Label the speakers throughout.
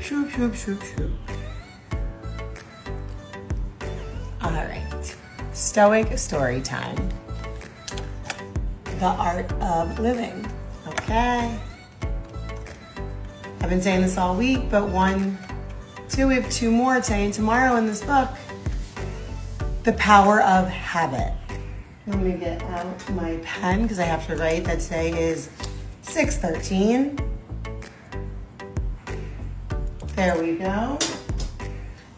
Speaker 1: Shoop, shoop, shoop, shoop, shoop. All right, Stoic Story Time. The art of living, okay? I've been saying this all week, but we have two more today and tomorrow in this book. The power of habit. Let me get out my pen because I have to write that today is 6/13. There we go.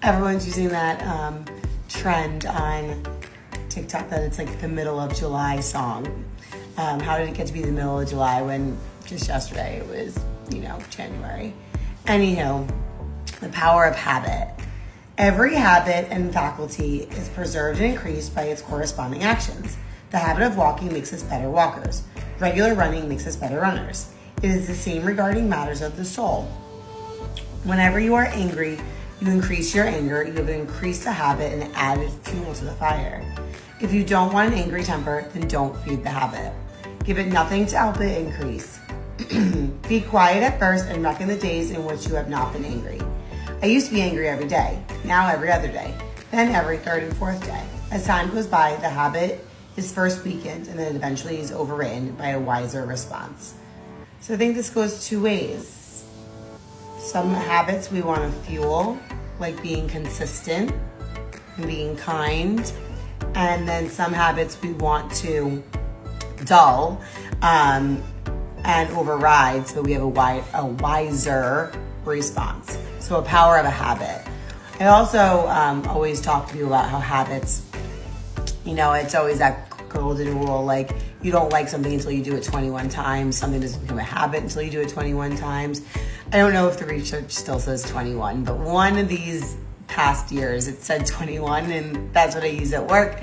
Speaker 1: Everyone's using that trend on TikTok that it's like the middle of July song. How did it get to be the middle of July when just yesterday it was, January? Anywho, the power of habit. Every habit and faculty is preserved and increased by its corresponding actions. The habit of walking makes us better walkers. Regular running makes us better runners. It is the same regarding matters of the soul. Whenever you are angry, you increase your anger, you have increased the habit and added fuel to the fire. If you don't want an angry temper, then don't feed the habit. Give it nothing to help it increase. Be quiet at first and reckon the days in which you have not been angry. I used to be angry every day, now every other day, then every third and fourth day. As time goes by, the habit is first weakened and then eventually is overridden by a wiser response. So I think this goes two ways. Some habits we want to fuel, like being consistent and being kind. And then some habits we want to dull and override so that we have a wiser response. So a power of a habit. I also always talk to people about how habits, it's always that golden rule, like you don't like something until you do it 21 times. Something doesn't become a habit until you do it 21 times. I don't know if the research still says 21, but one of these past years it said 21, and that's what I use at work,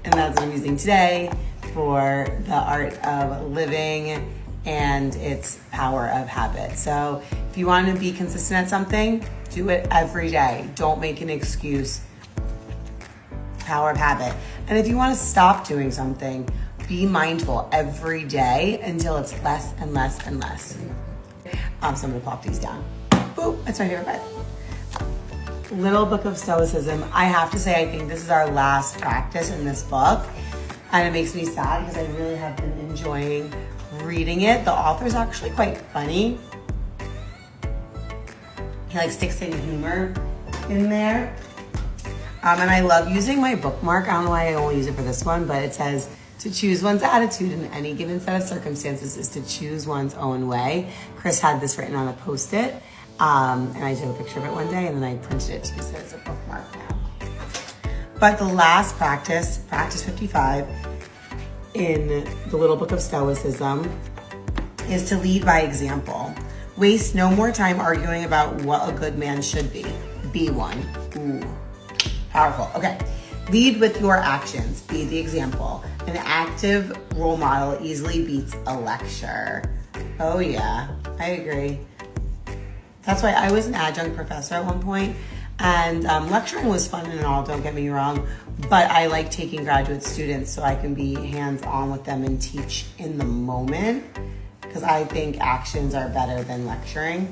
Speaker 1: and that's what I'm using today for the art of living and its power of habit. So if you want to be consistent at something, do it every day. Don't make an excuse. Power of habit. And if you want to stop doing something, be mindful every day until it's less and less and less. So I'm going to pop these down. Boop, that's my favorite part. Little Book of Stoicism. I have to say, I think this is our last practice in this book. And it makes me sad because I really have been enjoying reading it. The author's actually quite funny. He sticks in humor in there. And I love using my bookmark. I don't know why I only use it for this one, but it says to choose one's attitude in any given set of circumstances is to choose one's own way. Chris had this written on a Post-it. And I took a picture of it one day and then I printed it to use it as a bookmark now. But the last practice 55 in the Little Book of Stoicism, is to lead by example. Waste no more time arguing about what a good man should be. Be one. Ooh, powerful. Okay. Lead with your actions. Be the example. An active role model easily beats a lecture. Oh yeah, I agree. That's why I was an adjunct professor at one point, and lecturing was fun and all, don't get me wrong, but I like taking graduate students so I can be hands-on with them and teach in the moment, because I think actions are better than lecturing.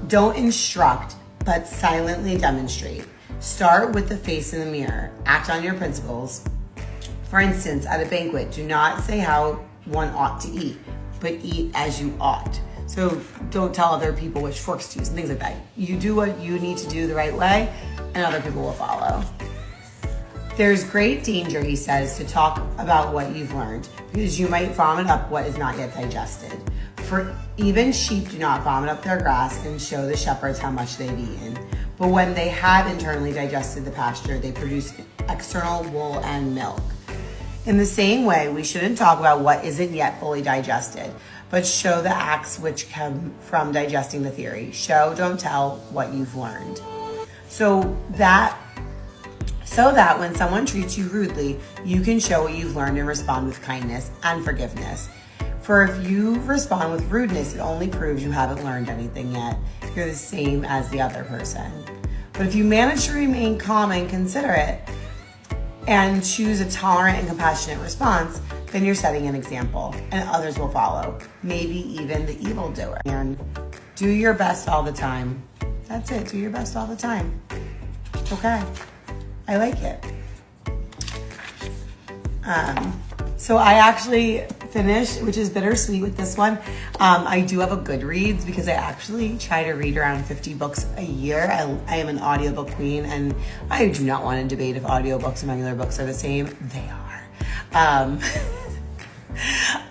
Speaker 1: Don't instruct, but silently demonstrate. Start with the face in the mirror. Act on your principles. For instance, at a banquet, do not say how one ought to eat, but eat as you ought. So don't tell other people which forks to use and things like that. You do what you need to do the right way, and other people will follow. There's great danger, he says, to talk about what you've learned, because you might vomit up what is not yet digested. For even sheep do not vomit up their grass and show the shepherds how much they've eaten. But when they have internally digested the pasture, they produce external wool and milk. In the same way, we shouldn't talk about what isn't yet fully digested, but show the acts which come from digesting the theory. Show, don't tell what you've learned. So that when someone treats you rudely, you can show what you've learned and respond with kindness and forgiveness. For if you respond with rudeness, it only proves you haven't learned anything yet. You're the same as the other person. But if you manage to remain calm and considerate and choose a tolerant and compassionate response, then you're setting an example and others will follow, maybe even the evildoer. And do your best all the time. That's it. Do your best all the time. Okay. I like it. So I actually finished, which is bittersweet with this one. I do have a Goodreads because I actually try to read around 50 books a year. I am an audiobook queen, and I do not want to debate if audiobooks and regular books are the same. They are.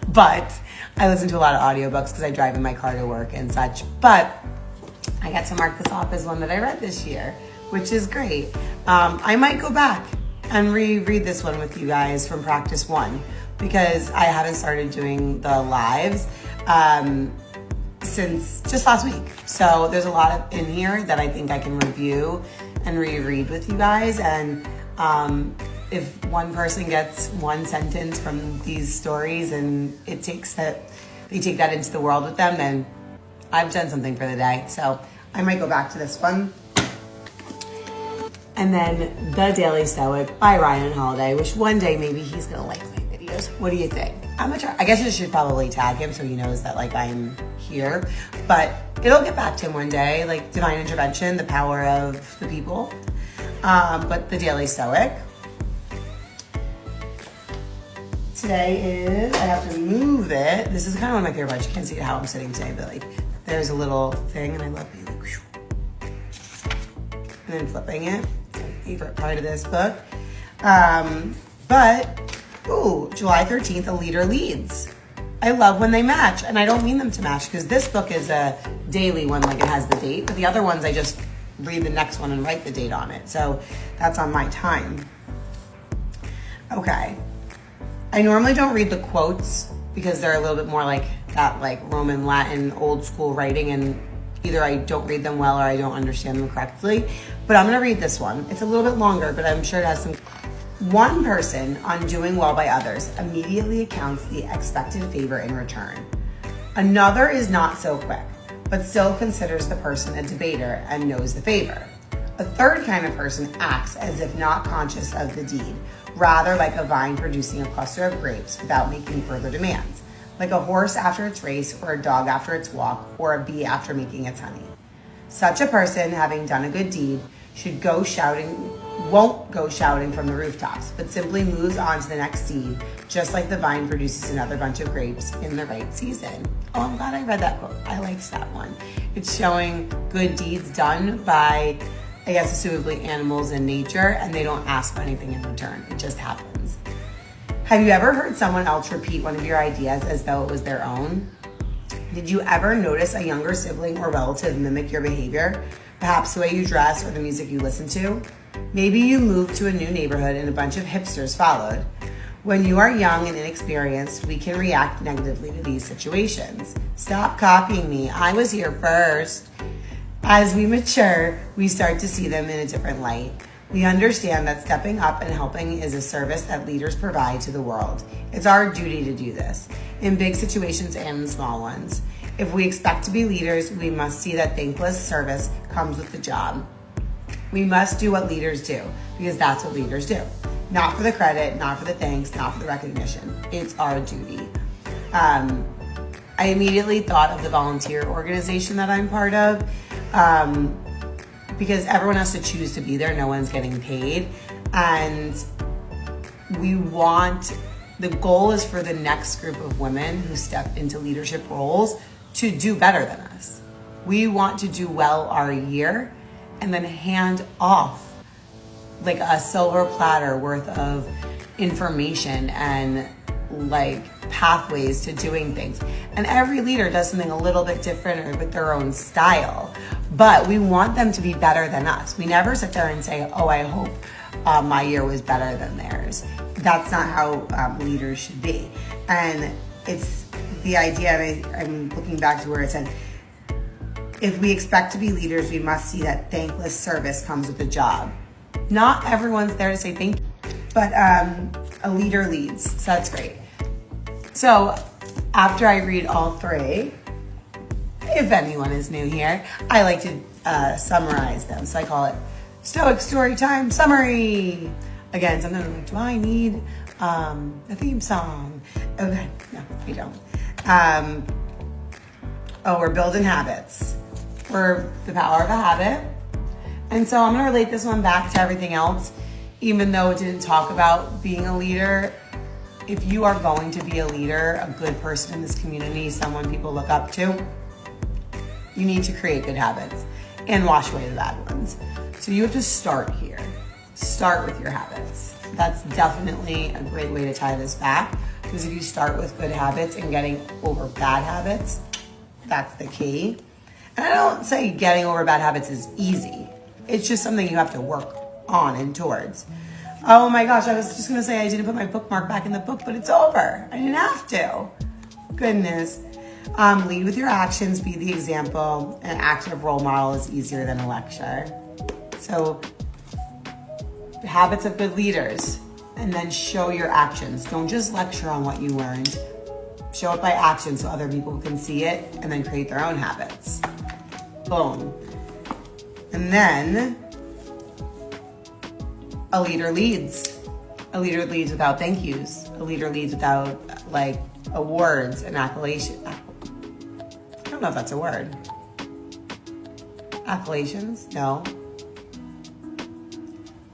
Speaker 1: But I listen to a lot of audiobooks because I drive in my car to work and such. But I got to mark this off as one that I read this year, which is great. I might go back and reread this one with you guys from practice one, because I haven't started doing the lives since just last week. So there's a lot in here that I think I can review and reread with you guys. And if one person gets one sentence from these stories and they take that into the world with them, then I've done something for the day. So I might go back to this one. And then The Daily Stoic by Ryan Holiday, which one day maybe he's gonna like my videos. What do you think? I'm gonna try. I guess I should probably tag him so he knows that like I'm here. But it'll get back to him one day, like divine intervention, the power of the people. But The Daily Stoic. Today is, I have to move it. This is kind of one of my favorite parts. You can't see how I'm sitting today, but like there's a little thing and I love being like, whew, and then flipping it. It's my favorite part of this book. July 13th, A Leader Leads. I love when they match, and I don't mean them to match because this book is a daily one, like it has the date, but the other ones I just read the next one and write the date on it. So that's on my time. Okay. I normally don't read the quotes because they're a little bit more like that, like Roman Latin, old school writing, and either I don't read them well or I don't understand them correctly. But I'm gonna read this one. It's a little bit longer, but I'm sure it has some. One person on doing well by others immediately accounts the expected favor in return. Another is not so quick, but still considers the person a debater and knows the favor. A third kind of person acts as if not conscious of the deed, rather like a vine producing a cluster of grapes without making further demands, like a horse after its race, or a dog after its walk, or a bee after making its honey. Such a person, having done a good deed, won't go shouting from the rooftops, but simply moves on to the next deed, just like the vine produces another bunch of grapes in the right season. Oh, I'm glad I read that quote. I liked that one. It's showing good deeds done by, I guess, assumably animals in nature, and they don't ask for anything in return. It just happens. Have you ever heard someone else repeat one of your ideas as though it was their own? Did you ever notice a younger sibling or relative mimic your behavior? Perhaps the way you dress or the music you listen to? Maybe you moved to a new neighborhood and a bunch of hipsters followed. When you are young and inexperienced, we can react negatively to these situations. Stop copying me. I was here first. As we mature, we start to see them in a different light. We understand that stepping up and helping is a service that leaders provide to the world. It's our duty to do this, in big situations and in small ones. If we expect to be leaders, we must see that thankless service comes with the job. We must do what leaders do, because that's what leaders do. Not for the credit, not for the thanks, not for the recognition. It's our duty. I immediately thought of the volunteer organization that I'm part of, because everyone has to choose to be there. No one's getting paid. And the goal is for the next group of women who step into leadership roles to do better than us. We want to do well our year and then hand off like a silver platter worth of information and like pathways to doing things. And every leader does something a little bit different or with their own style, but we want them to be better than us. We never sit there and say, oh, I hope my year was better than theirs. That's not how leaders should be. And it's the idea, I'm looking back to where it said, if we expect to be leaders, we must see that thankless service comes with the job. Not everyone's there to say thank you, but a leader leads, so that's great. So after I read all three, if anyone is new here, I like to summarize them. So I call it Stoic Story Time Summary. Again, sometimes I'm like, do I need a theme song? Okay, no, we don't. We're building habits. or the power of a habit. And so I'm gonna relate this one back to everything else, even though it didn't talk about being a leader. If you are going to be a leader, a good person in this community, someone people look up to, you need to create good habits and wash away the bad ones. So you have to start here. Start with your habits. That's definitely a great way to tie this back, because if you start with good habits and getting over bad habits, that's the key. And I don't say getting over bad habits is easy. It's just something you have to work on and towards. Oh my gosh, I was just gonna say I didn't put my bookmark back in the book, but it's over. I didn't have to. Goodness. Lead with your actions, be the example. An active role model is easier than a lecture. So, habits of good leaders, and then show your actions. Don't just lecture on what you learned. Show it by action so other people can see it and then create their own habits. Boom. And then, a leader leads. A leader leads without thank yous. A leader leads without like awards and accolation. I don't know if that's a word. Accolades? No.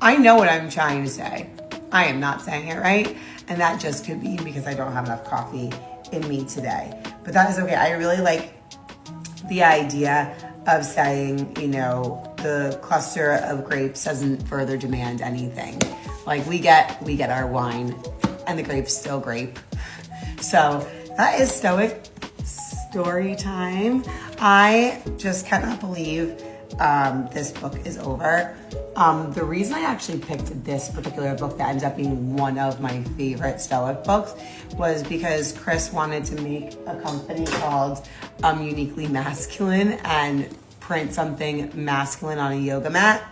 Speaker 1: I know what I'm trying to say. I am not saying it right. And that just could be because I don't have enough coffee in me today. But that is okay. I really like the idea of saying, you know, the cluster of grapes doesn't further demand anything. Like we get our wine and the grape's still grape. So that is Stoic Story Time. I just cannot believe this book is over. The reason I actually picked this particular book that ends up being one of my favorite Stoic books was because Chris wanted to make a company called Uniquely Masculine and print something masculine on a yoga mat.